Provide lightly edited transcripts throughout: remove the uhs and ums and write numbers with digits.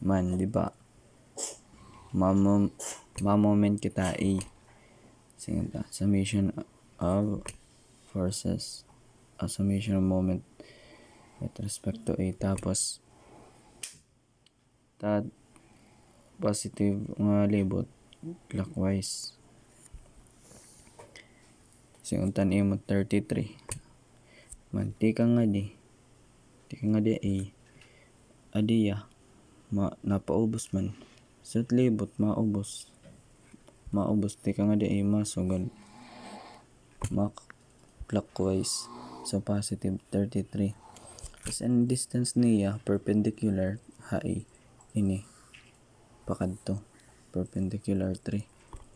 man, di ba? Mamoment kita A. Sige ta, summation of forces. Summation of moment with respect to A. Tapos, positive nga libot clockwise. Singuntan imo 33. Man, tika nga di A. Adiya, napaubos man. Sut libot, maubos, tika nga di A, masugod. Clockwise. So, positive 33. Tapos, ang distance niya, perpendicular, hai, ini, pakadto. Perpendicular 3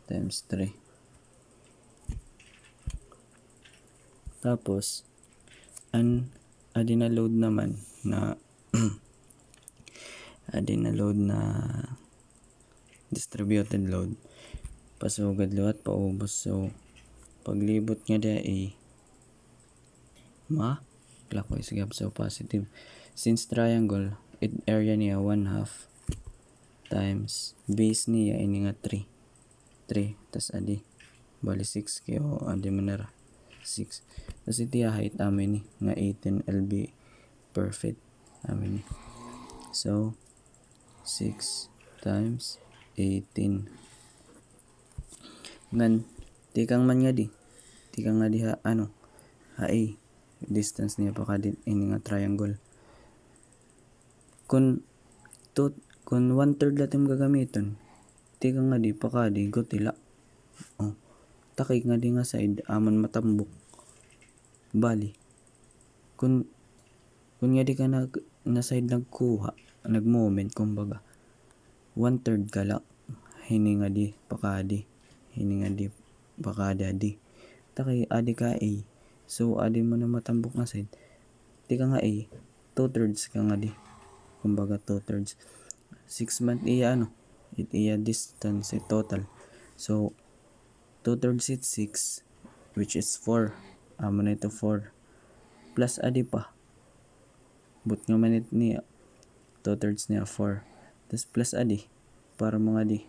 times 3. Tapos, adi na load naman na distributed load. Pasugad luwat, paubos. So, paglibot nga da clockwise gab, so positive. Since triangle, area niya 1/2 times base niya ini nga 3 tas adi bali 6 kayo adi manara 6 tas iti height amin ni nga 18 lb perfect amin ni. So 6 times 18 ngan tikang man nga di hai distance niya pa kadit ini nga triangle. Kun 1/3 latim gagamiton, tika nga di pakadi gotila. Takig nga di nga side aman matambok. Bali, kun nga di ka na side nagkuha, nagmoment kumbaga, 1/3 kala, hini nga di pakadi adi. Takig adi ka A. So, adi mo na matambok nga side. Tika nga A, 2/3 ka nga di. Kumbaga 2/3. 6 month iya distance total. So, 2/3 is 6, which is 4. Amo na ito 4. Plus adi pa. But nga manit niya, 2/3 niya 4. Tapos plus adi, para mga di,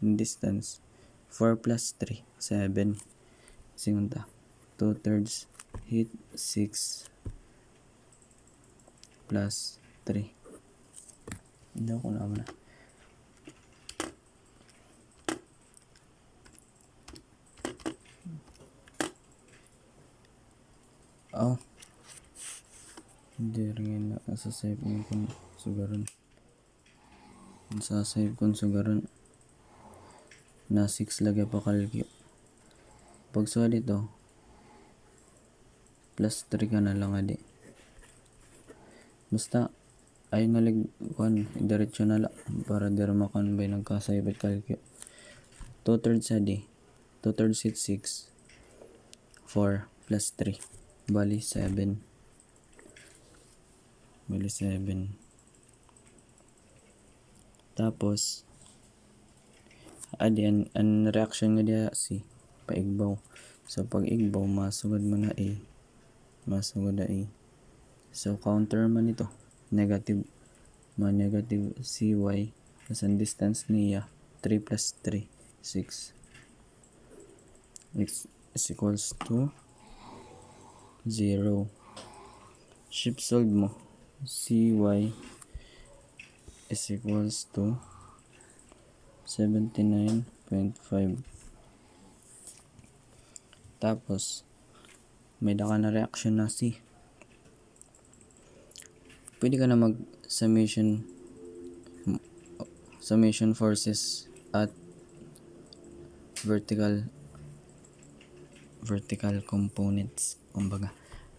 distance. 4 plus 3, 7. Singunta. 2/3 hit 6 plus 3. Hindi ako naman na. Hindi rin na nasasave kung sugaran. Nasasave kung sugaran. Na 6 lagay pa kalkyo. Pag suwa dito, plus 3 ka na lang adi. Basta, ay nalig diretso na lang para di ramakan ba nagkasave at kalkyo. 2/3 adi. 2/3 hit 6. 4 plus 3. Bali 7. Tapos, adi ang reaction nga diya si paigbaw. So, pag igbaw, masugod mo na A. So, counter man ito. Negative CY. Tapos ang distance niya, 3 plus 3, 6. X is equals to 0. Shift solve mo. CY is equals to 79.5. Tapos, may daka na reaction na C. Pwede ka na mag-summation forces at vertical components, kumbaga.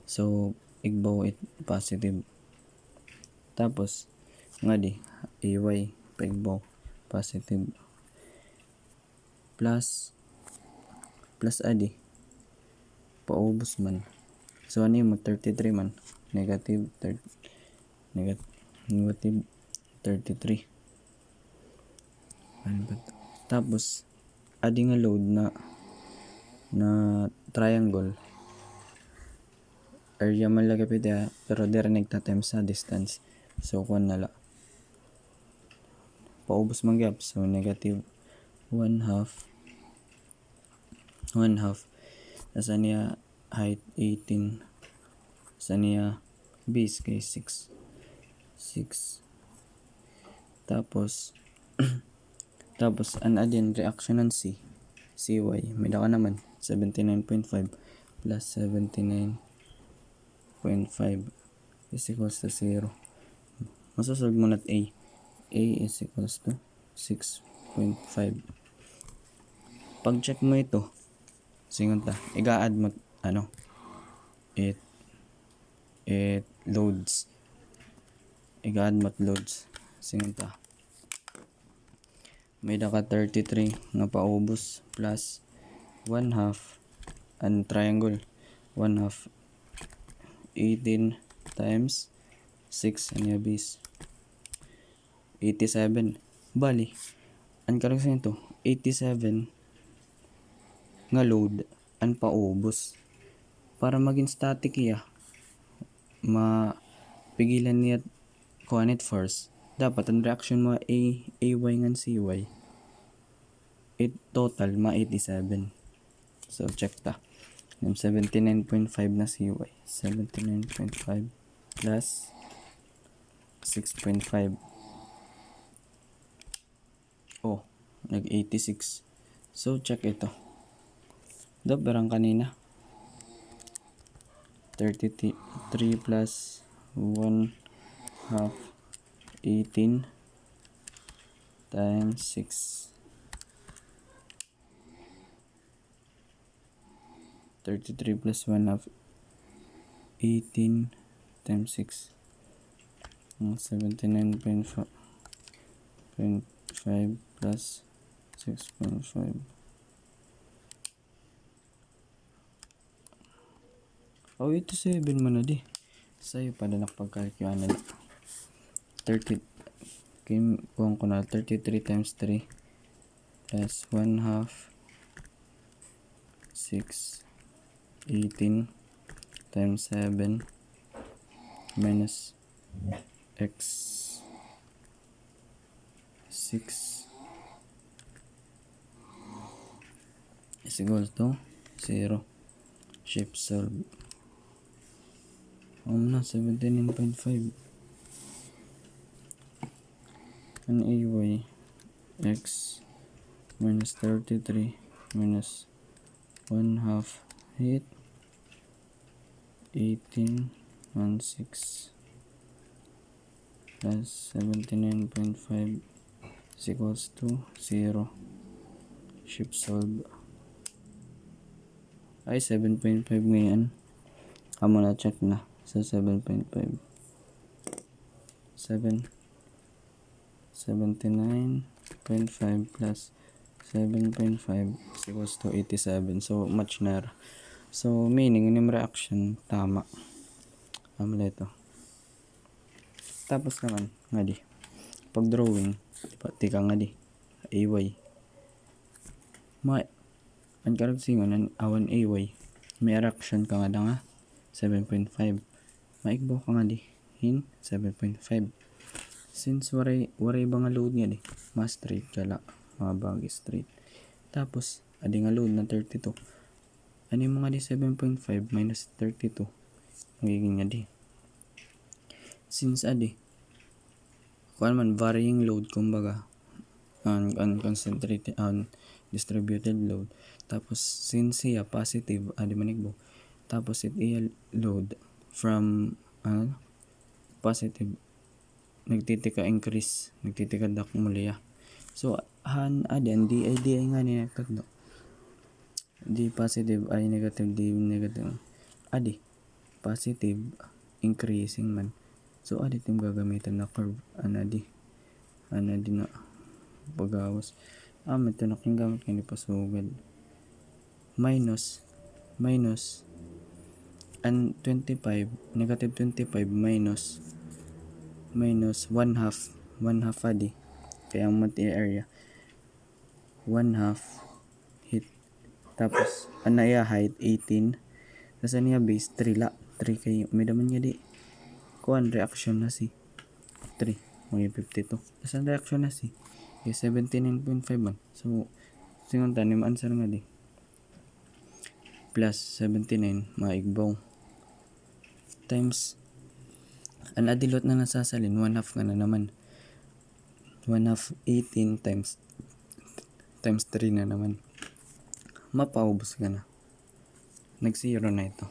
So, igbaw it positive. Tapos, nga di, AY, paigbaw, positive. Plus adi, paubos man. So, ano yung 33 man? Negative 33. Tapos, adi nga load na triangle. Area man lagay pwede pero direct times sa distance. So, kuha nala. paubos man gyap, so negative 1/2 asa niya height 18, asa niya base kay 6 tapos an adin reaction ng CY may daka naman 79.5 plus 79.5 is equals to 0. Masusog mo na't A is equals to 6.5. Pag check mo ito, singon ta, iga-add mo it loads. Iga-add mo loads. Singon ta, may daka 33 nga paubos plus 1/2 ang triangle 1/2 18 times 6 ang niya base 87. Bali ang karag sa ito 87 nga load ang paubos. Para maging static iya, mapigilan niya kuan it first, dapat ang reaction mo AY ngan CY it total 87. So check ta, yung 79.5 na CY 79.5 plus 6.5 nag 86. So check ito, berang kanina 33 plus 1/2 18 times 6 33 plus 1/2 18 times 6 79.5 plus 6.5 87 man na di sa'yo pa na nakapagkalkyan na 30 kung na 33 times 3 plus 1/2 6 18 times 7 minus x 6 is equal to 0. Shift solve. Na 79.5 an AY x minus 33 minus 1/2 hit 18 and 6 plus 79.5 is equals to 0. Shift solve. Ay 7.5 ngayon. Amo na check na sa 7.5. 79.5 plus 7.5 is equals to 87. So much na. So meaning yung reaction tama. Amo ito. Tapos naman nga di pag drawing pati ka nga di AY ang karagsingon ng awan AY may reaction ka nga nga 7.5 maigbaw ka nga di in 7.5 since waray ba nga load nga di mas straight kala mga bagay straight. Tapos adi nga load na 32 ano yung mga di 7.5 minus 32 magiging nga di since adi kung man varying load kumbaga unconcentrated distributed load tapos since siya positive adi manigbo tapos it iya load from positive nagtitika increase nagtitika dak muliya so adi ang di nga ni nagtagdo di positive ay negative di negative adi positive increasing man so adi tim gagamitan na curve anadi na pagawas ito na king gamit kani pasugad minus and 25 negative 25 minus 1/2 adi kaya ang mati area 1/2 hit tapos anaya height 18 tapos niya base 3 kayo may daman niya di kuan reaction na si 3 Mga 52. Asan reaction na si? 79.5 man. So, singon tanim answer nga di. Plus 79 maigbaw. Times ang adilot na nasasalin 1/2 nga na naman. 1/2 18 times 3 na naman. Mapaubos ka na. Nag-0 na ito.